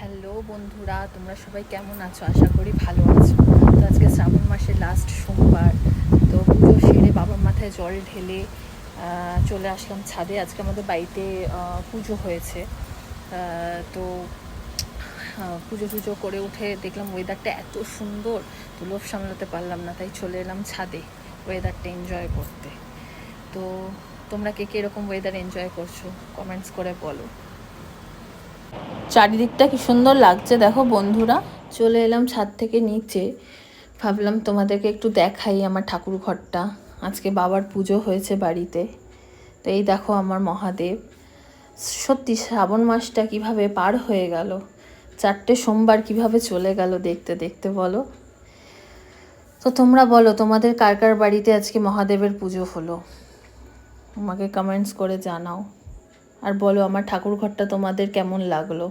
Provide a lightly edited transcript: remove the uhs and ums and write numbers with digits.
Hello বন্ধুরা, তোমরা সবাই কেমন আছো? আশা করি ভালো আছো। তো আজকে শ্রাবণ মাসের লাস্ট সোমবার। তো পুজো সেরে বাবার মাথায় জল ঢেলে চলে আসলাম ছাদে। আজকে আমাদের বাড়িতে পুজো হয়েছে। তো পুজো টুজো করে উঠে দেখলাম ওয়েদারটা এত সুন্দর, তো লোভ সামলাতে পারলাম না, তাই চলে এলাম ছাদে ওয়েদারটা এনজয় করতে। তো তোমরা কে কে এরকম ওয়েদার এনজয় করছো কমেন্টস করে বলো। চারিদিকটা কি সুন্দর লাগছে দেখো বন্ধুরা। চলে এলাম ছাদ থেকে নিচে, ভাবলাম তোমাদেরকে একটু দেখাই আমার ঠাকুর ঘরটা। আজকে বাবার পুজো হয়েছে বাড়িতে। তো এই দেখো আমার মহাদেব। সত্যি শ্রাবণ মাসটা কিভাবে পার হয়ে গেল, 4টে সোমবার কিভাবে চলে গেল দেখতে দেখতে বলো। তো তোমরা বলো তোমাদের কার কার বাড়িতে আজকে মহাদেবের পুজো হলো, আমাকে কমেন্টস করে জানাও। আর বলো আমার ঠাকুর ঘরটা তোমাদের কেমন লাগলো।